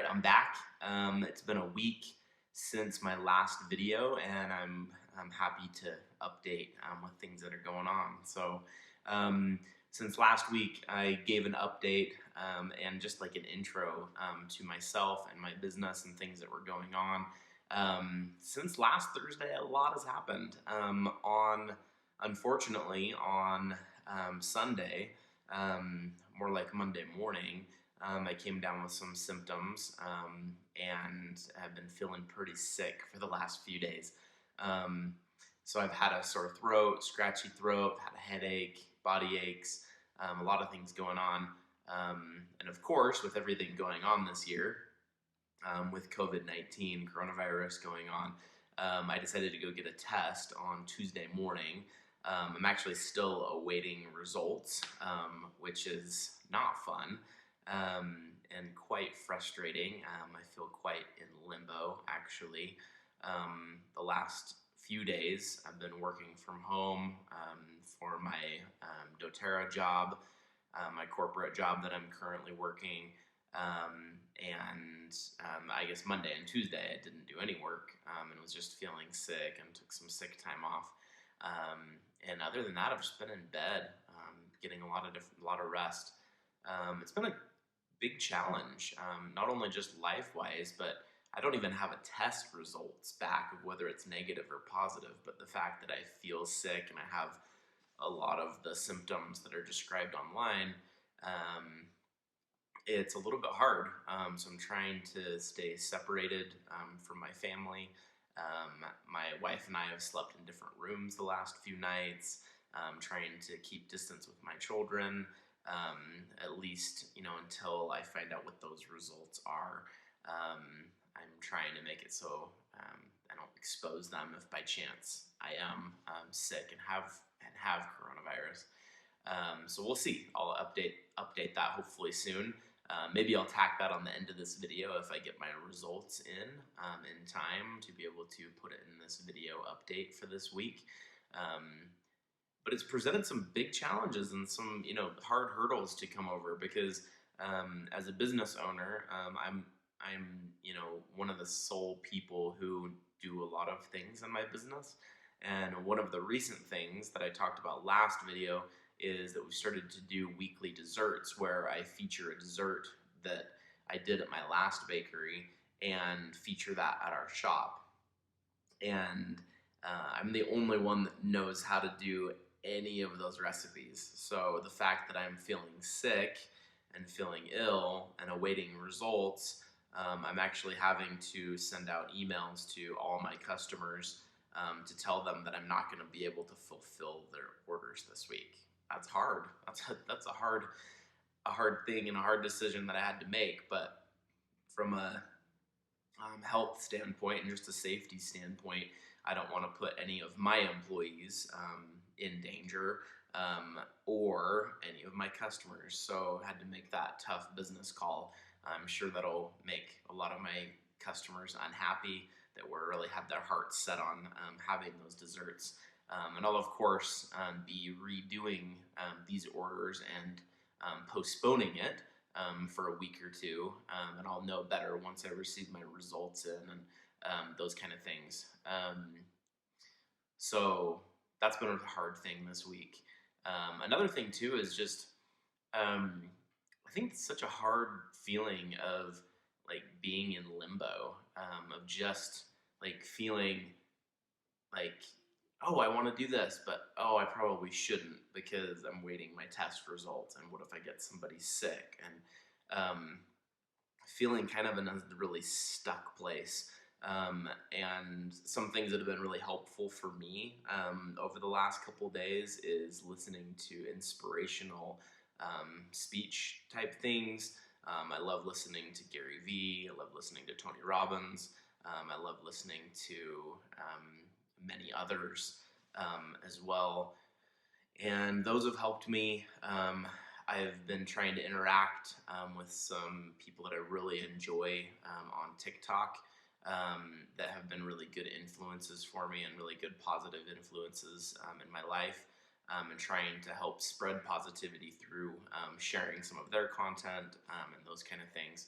I'm back. It's been a week since my last video, and I'm happy to update with things that are going on. So, um, since last week, I gave an update and just like an intro to myself and my business and things that were going on. Since last Thursday, a lot has happened. Unfortunately, on Sunday, more like Monday morning. I came down with some symptoms and have been feeling pretty sick for the last few days. Um, so I've had a sore throat, scratchy throat, had a headache, body aches, a lot of things going on. And of course, with everything going on this year, with COVID-19, coronavirus going on, I decided to go get a test on Tuesday morning. I'm actually still awaiting results, which is not fun and quite frustrating. I feel quite in limbo, actually. The last few days, I've been working from home for my doTERRA job, my corporate job that I'm currently working. I guess Monday and Tuesday I didn't do any work and was just feeling sick and took some sick time off. And other than that, I've just been in bed, getting a lot of rest. It's been a big challenge, not only just life-wise, but I don't even have a test results back of whether it's negative or positive, but the fact that I feel sick and I have a lot of the symptoms that are described online, it's a little bit hard. So I'm trying to stay separated from my family. My wife and I have slept in different rooms the last few nights, trying to keep distance with my children, at least, until I find out what those results are. I'm trying to make it so I don't expose them if by chance I am sick and have coronavirus. So we'll see. I'll update that hopefully soon. Maybe I'll tack that on the end of this video if I get my results in time to be able to put it in this video update for this week. But it's presented some big challenges and some hard hurdles to come over because as a business owner, I'm one of the sole people who do a lot of things in my business. And one of the recent things that I talked about last video is that we started to do weekly desserts where I feature a dessert that I did at my last bakery and feature that at our shop. And I'm the only one that knows how to do any of those recipes. So the fact that I'm feeling sick and feeling ill and awaiting results, I'm actually having to send out emails to all my customers to tell them that I'm not going to be able to fulfill their orders this week. That's hard. That's a hard thing and a hard decision that I had to make. But from a health standpoint and just a safety standpoint, I don't want to put any of my employees in danger or any of my customers. So I had to make that tough business call. I'm sure that'll make a lot of my customers unhappy that were really had their hearts set on having those desserts. And I'll, of course, be redoing these orders and postponing it for a week or two. And I'll know better once I receive my results in and those kind of things. So that's been a hard thing this week. Another thing, too, is just I think it's such a hard feeling of like being in limbo, of just like feeling like, oh, I want to do this, but oh, I probably shouldn't because I'm waiting my test results. And what if I get somebody sick? And feeling kind of in a really stuck place. And some things that have been really helpful for me over the last couple of days is listening to inspirational speech type things. I love listening to Gary Vee. I love listening to Tony Robbins. I love listening to many others as well. And those have helped me. I've been trying to interact with some people that I really enjoy on TikTok that have been really good influences for me and really good positive influences in my life, and trying to help spread positivity through sharing some of their content and those kind of things.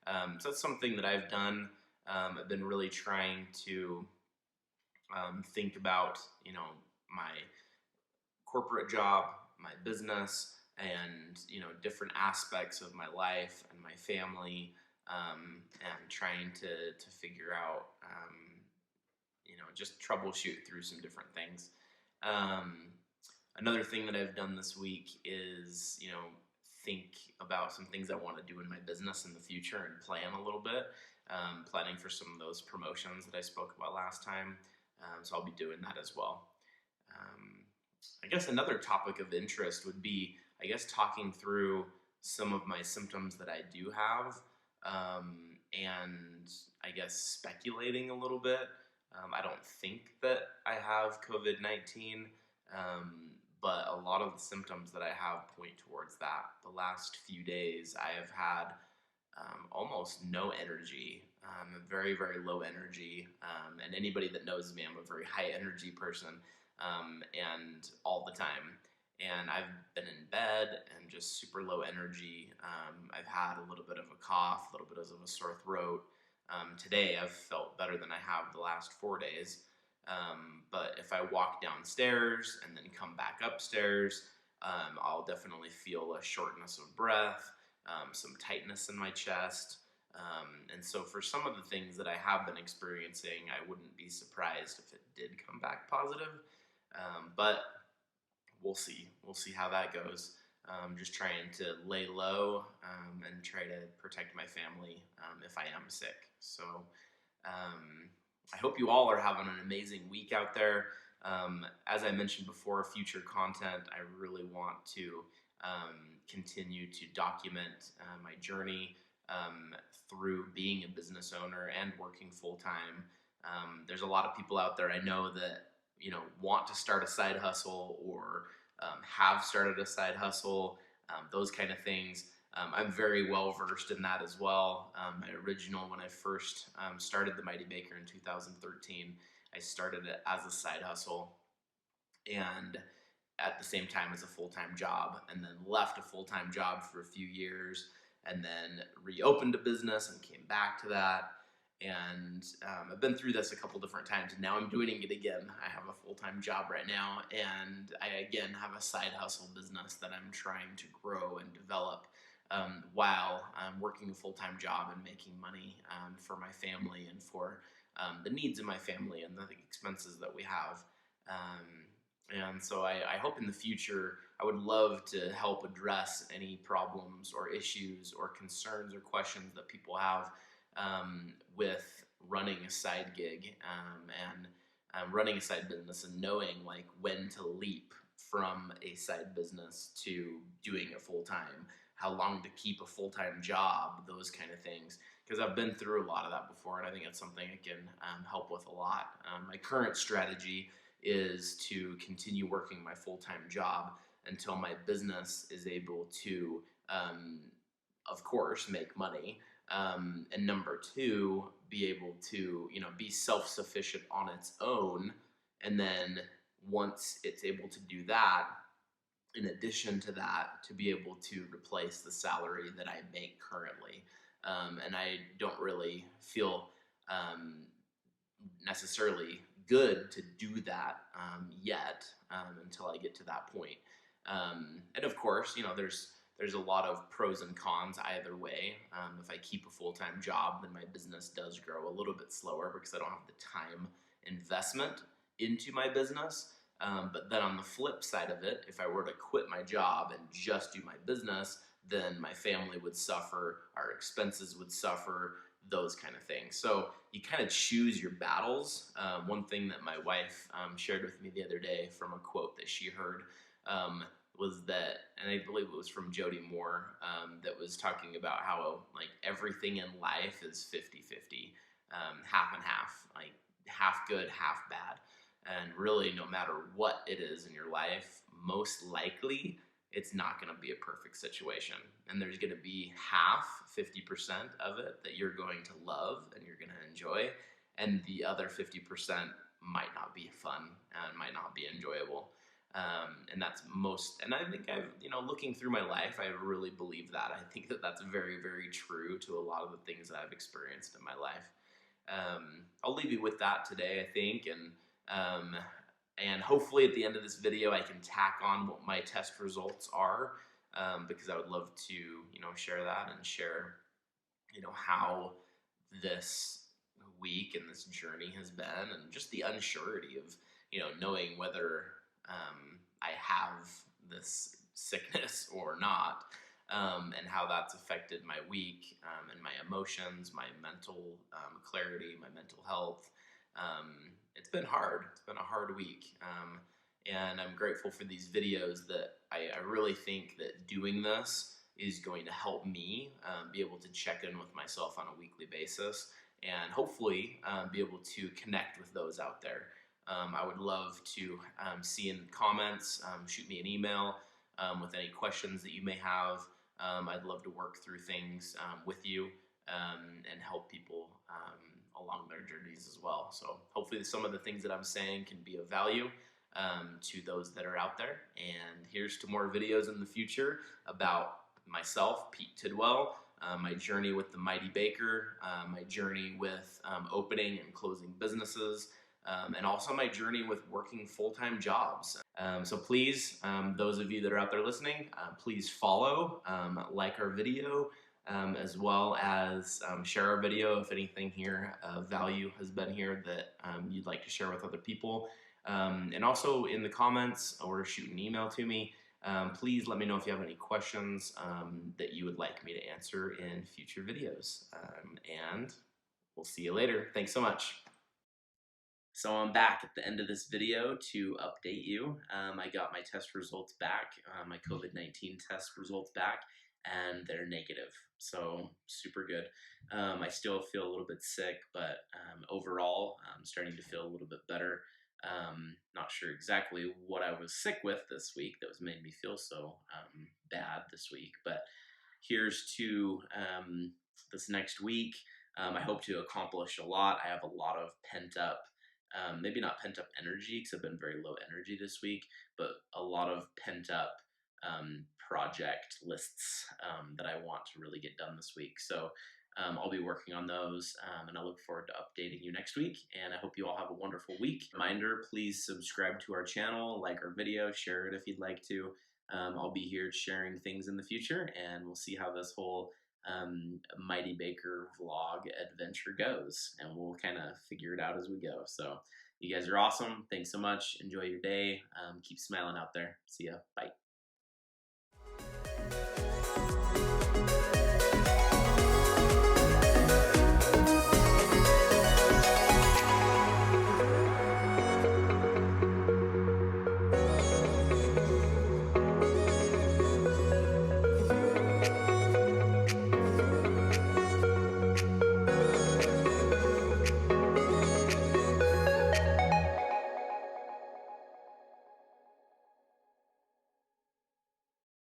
So that's something that I've done. I've been really trying to think about, my corporate job, my business, and different aspects of my life and my family, and trying to figure out, just troubleshoot through some different things. Um, Another thing that I've done this week is, think about some things I want to do in my business in the future and plan a little bit. Planning for some of those promotions that I spoke about last time. So I'll be doing that as well. Um, I guess another topic of interest would be, talking through some of my symptoms that I do have, and speculating a little bit. I don't think that I have COVID 19, but a lot of the symptoms that I have point towards that. The last few days, I have had almost no energy, very, very low energy. And anybody that knows me, I'm a very high energy person, and all the time. And I've been in bed and just super low energy. I've had a little bit of a cough, a little bit of a sore throat. Today, I've felt better than I have the last 4 days. But if I walk downstairs and then come back upstairs, I'll definitely feel a shortness of breath, some tightness in my chest. And so for some of the things that I have been experiencing, I wouldn't be surprised if it did come back positive. But we'll see. We'll see how that goes. Just trying to lay low, and try to protect my family, if I am sick. So I hope you all are having an amazing week out there. As I mentioned before, future content, I really want to continue to document my journey through being a business owner and working full time. There's a lot of people out there I know that want to start a side hustle, or have started a side hustle, those kind of things. I'm very well versed in that as well. My original, when I first started the Mighty Baker in 2013, I started it as a side hustle, and at the same time as a full-time job, and then left a full-time job for a few years, and then reopened a business and came back to that. And I've been through this a couple different times, and now I'm doing it again. I have a full-time job right now, and I again have a side hustle business that I'm trying to grow and develop, while I'm working a full-time job and making money for my family and for the needs of my family and the expenses that we have. And so I hope in the future, I would love to help address any problems or issues or concerns or questions that people have with running a side gig, and running a side business, and knowing like when to leap from a side business to doing it full time, how long to keep a full time job, those kind of things. Because I've been through a lot of that before, and I think it's something I can help with a lot. My current strategy is to continue working my full time job until my business is able to, of course, make money. And number two, be able to, be self-sufficient on its own. And then once it's able to do that, in addition to that, to be able to replace the salary that I make currently. And I don't really feel necessarily good to do that yet, until I get to that point. And of course, there's a lot of pros and cons either way. If I keep a full-time job, then my business does grow a little bit slower because I don't have the time investment into my business. But then on the flip side of it, if I were to quit my job and just do my business, then my family would suffer, our expenses would suffer, those kind of things. So you kind of choose your battles. One thing that my wife shared with me the other day from a quote that she heard, was that, and I believe it was from Jody Moore, that was talking about how like everything in life is 50-50, half and half, like half good, half bad. And really, no matter what it is in your life, most likely it's not going to be a perfect situation. And there's going to be 50% of it that you're going to love and you're going to enjoy. And the other 50% might not be fun and might not be enjoyable. And that's most, and I think I've, looking through my life, I really believe that. I think that that's very, very true to a lot of the things that I've experienced in my life. I'll leave you with that today, I think, um, and hopefully at the end of this video, I can tack on what my test results are, because I would love to, share that and share, how this week and this journey has been, and just the unsurety of, knowing whether I have this sickness or not, and how that's affected my week, and my emotions, my mental clarity, my mental health. It's been hard. It's been a hard week. And I'm grateful for these videos that I really think that doing this is going to help me be able to check in with myself on a weekly basis, and hopefully be able to connect with those out there. I would love to see in comments, shoot me an email with any questions that you may have. I'd love to work through things with you, and help people along their journeys as well. So hopefully some of the things that I'm saying can be of value to those that are out there. And here's to more videos in the future about myself, Pete Tidwell, my journey with the Mighty Baker, my journey with opening and closing businesses, and also my journey with working full-time jobs. So please, those of you that are out there listening, please follow, like our video, as well as share our video if anything here of value has been here that you'd like to share with other people. And also in the comments, or shoot an email to me. Please let me know if you have any questions that you would like me to answer in future videos. And we'll see you later. Thanks so much. So I'm back at the end of this video to update you. I got my test results back, my COVID-19 test results back, and they're negative. So super good. I still feel a little bit sick, but overall I'm starting to feel a little bit better. Not sure exactly what I was sick with this week that was made me feel so bad this week, but here's to this next week. I hope to accomplish a lot. I have a lot of pent up, maybe not pent up energy because I've been very low energy this week, but a lot of pent up project lists that I want to really get done this week. So I'll be working on those, and I look forward to updating you next week, and I hope you all have a wonderful week. Reminder, please subscribe to our channel, like our video, share it if you'd like to. I'll be here sharing things in the future, and we'll see how this whole Mighty Baker vlog adventure goes, and we'll kind of figure it out as we go. So you guys are awesome. Thanks so much. Enjoy your day. Keep smiling out there. See ya. Bye.